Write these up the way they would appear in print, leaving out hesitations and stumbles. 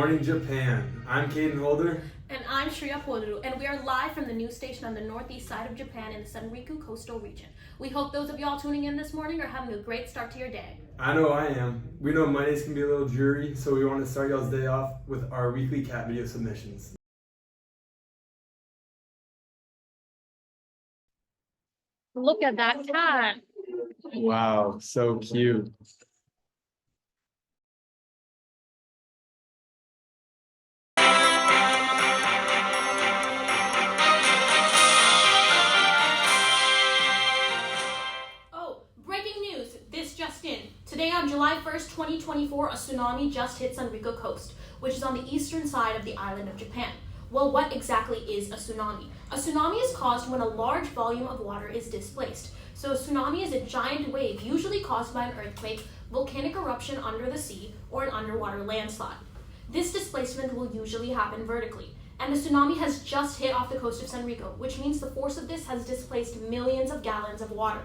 morning, Japan. I'm Caden Holder. And I'm Shreya Poduru, and we are live from the news station on the northeast side of Japan in the Sanriku coastal region. We hope those of y'all tuning in this morning are having a great start to your day. I know I am. We know Mondays can be a little dreary, so we want to start y'all's day off with our weekly cat video submissions. Look at that cat. Wow, so cute. Oh, breaking news. This just in. Today on July 1st, 2024, a tsunami just hit Sanriku Coast, which is on the eastern side of the island of Japan. Well, what exactly is a tsunami? A tsunami is caused when a large volume of water is displaced. So a tsunami is a giant wave, usually caused by an earthquake, volcanic eruption under the sea, or an underwater landslide. This displacement will usually happen vertically, and the tsunami has just hit off the coast of Sanriku, which means the force of this has displaced millions of gallons of water,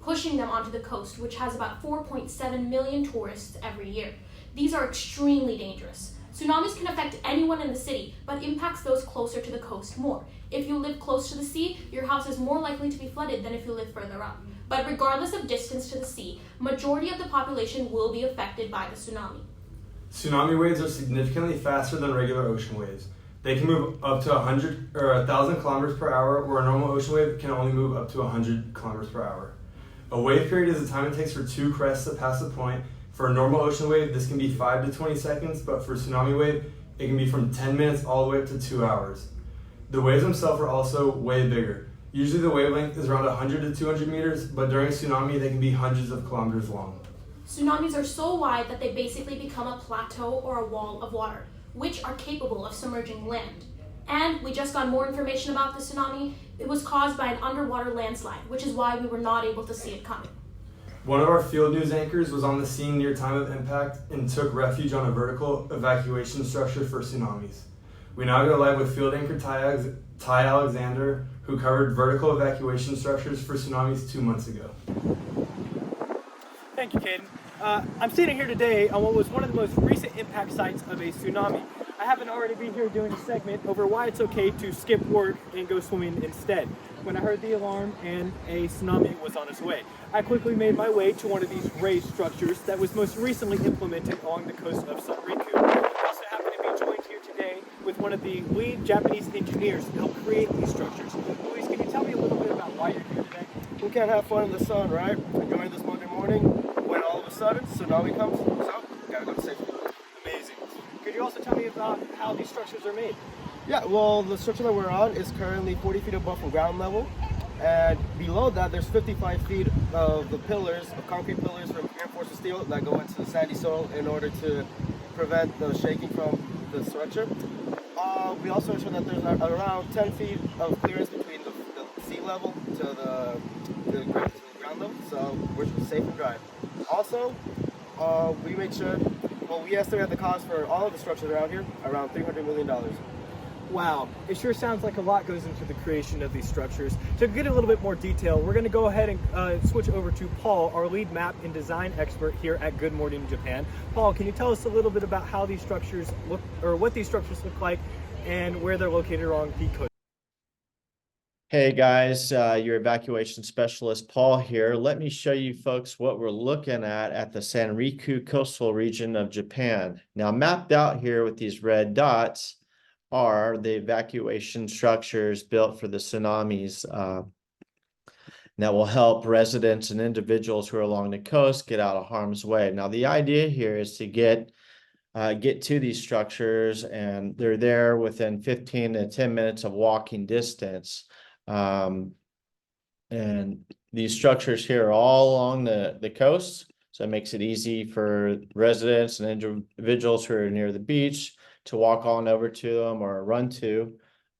pushing them onto the coast, which has about 4.7 million tourists every year. These are extremely dangerous. Tsunamis can affect anyone in the city, but impacts those closer to the coast more. If you live close to the sea, your house is more likely to be flooded than if you live further up. But regardless of distance to the sea, majority of the population will be affected by the tsunami. Tsunami waves are significantly faster than regular ocean waves. They can move up to 100 or 1,000 kilometers per hour, where a normal ocean wave can only move up to 100 kilometers per hour. A wave period is the time it takes for two crests to pass a point. For a normal ocean wave, this can be 5 to 20 seconds, but for a tsunami wave, it can be from 10 minutes all the way up to 2 hours. The waves themselves are also way bigger. Usually the wavelength is around 100 to 200 meters, but during a tsunami, they can be hundreds of kilometers long. Tsunamis are so wide that they basically become a plateau or a wall of water, which are capable of submerging land. And we just got more information about the tsunami. It was caused by an underwater landslide, which is why we were not able to see it coming. One of our field news anchors was on the scene near time of impact and took refuge on a vertical evacuation structure for tsunamis. We now go live with field anchor Ty Alexander, who covered vertical evacuation structures for tsunamis 2 months ago. Thank you, Caden. I'm sitting here today on what was one of the most recent impact sites of a tsunami. I happen to already be here doing a segment over why it's okay to skip work and go swimming instead. When I heard the alarm and a tsunami was on its way, I quickly made my way to one of these raised structures that was most recently implemented along the coast of Sanriku. I also happen to be joined here today with one of the lead Japanese engineers to help create these structures. Luis, can you tell me a little bit about why you're here today? Who can't have fun in the sun, right? We're going this Monday morning when all of a sudden tsunami comes, so gotta go to safety. Amazing. Could you also tell me about how these structures are made? Yeah, well, the structure that we're on is currently 40 feet above from ground level, and below that there's 55 feet of the pillars, of concrete pillars from reinforced steel that go into the sandy soil in order to prevent the shaking from the structure. We also ensure that there's around 10 feet of clearance between the sea level to the ground level, so we're safe and dry. Also, we make sure, we estimate the cost for all of the structures around here around $300 million. Wow, it sure sounds like a lot goes into the creation of these structures. To get a little bit more detail, we're going to go ahead and switch over to Paul, our lead map and design expert here at Good Morning Japan. Paul, can you tell us a little bit about how these structures look, or what these structures look like, and where they're located along the coast? Hey guys, your evacuation specialist Paul here. Let me show you folks what we're looking at the Sanriku coastal region of Japan. Now mapped out here with these red dots are the evacuation structures built for the tsunamis that will help residents and individuals who are along the coast get out of harm's way. Now the idea here is to get to these structures, and they're there within 15 to 10 minutes of walking distance. And these structures here are all along the coast, so it makes it easy for residents and individuals who are near the beach to walk on over to them or run to.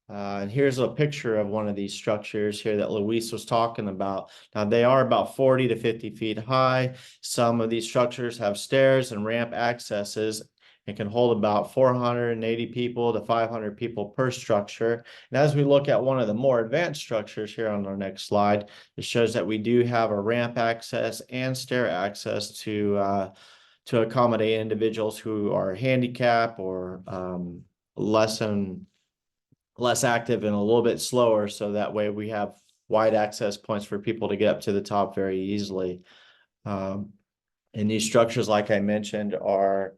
And here's a picture of one of these structures here that Luis was talking about. Now they are about 40 to 50 feet high. Some of these structures have stairs and ramp accesses. It can hold about 480 people to 500 people per structure. And as we look at one of the more advanced structures here on our next slide, it shows that we do have a ramp access and stair access to to accommodate individuals who are handicapped or less active and a little bit slower. So that way we have wide access points for people to get up to the top very easily. And these structures, like I mentioned, are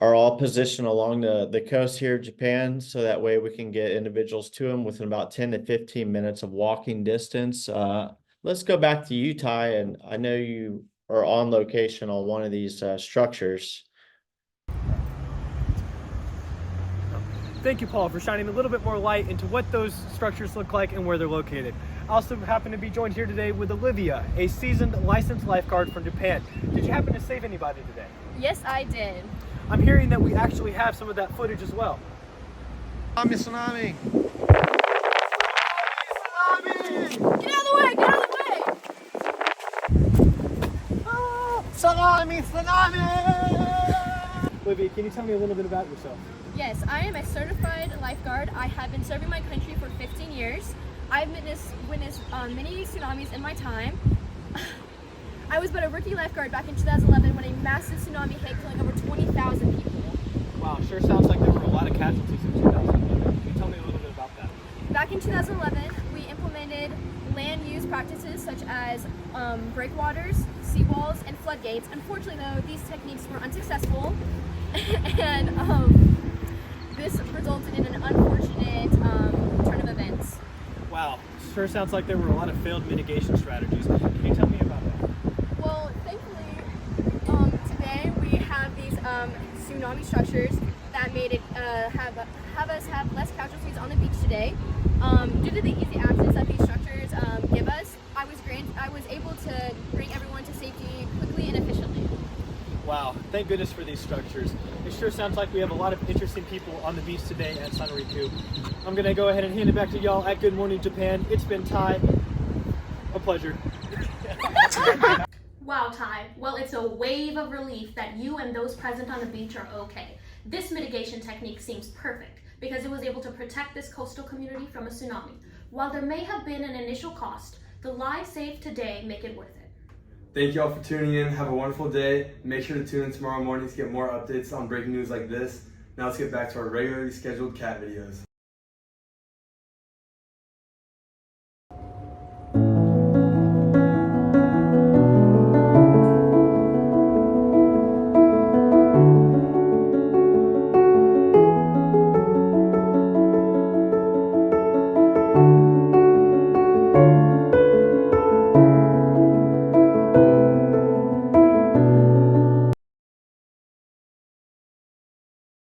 all positioned along the coast here of Japan. So that way we can get individuals to them within about 10 to 15 minutes of walking distance. Let's go back to you, Ty, and I know you are on location on one of these structures. Thank you, Paul, for shining a little bit more light into what those structures look like and where they're located. I also happen to be joined here today with Olivia, a seasoned licensed lifeguard from Japan. Did you happen to save anybody today? Yes, I did. I'm hearing that we actually have some of that footage as well. Tsunami! Get out of the way! Get out of the way! Olivia, can you tell me a little bit about yourself? Yes, I am a certified lifeguard. I have been serving my country for 15 years. I've witnessed many tsunamis in my time. I was but a rookie lifeguard back in 2011 when a massive tsunami hit, killing over 20,000 people. Wow, sure sounds like there were a lot of casualties in 2011. Can you tell me a little bit about that? Back in 2011, we implemented land use practices such as breakwaters, seawalls, and floodgates. Unfortunately, though, these techniques were unsuccessful, and this resulted in an unfortunate turn of events. Wow, sure sounds like there were a lot of failed mitigation strategies. Can you tell me about that? Well, thankfully, today we have these tsunami structures that made it have us have less casualties on the beach today. Due to the easy access that these structures give us, I was able to bring everyone to safety quickly and efficiently. Wow, thank goodness for these structures. It sure sounds like we have a lot of interesting people on the beach today at Sanriku. I'm going to go ahead and hand it back to y'all at Good Morning Japan. It's been Ty. A pleasure. Wow, Ty. Well, it's a wave of relief that you and those present on the beach are okay. This mitigation technique seems perfect because it was able to protect this coastal community from a tsunami. While there may have been an initial cost, the lives saved today make it worth it. Thank you all for tuning in. Have a wonderful day. Make sure to tune in tomorrow morning to get more updates on breaking news like this. Now let's get back to our regularly scheduled cat videos.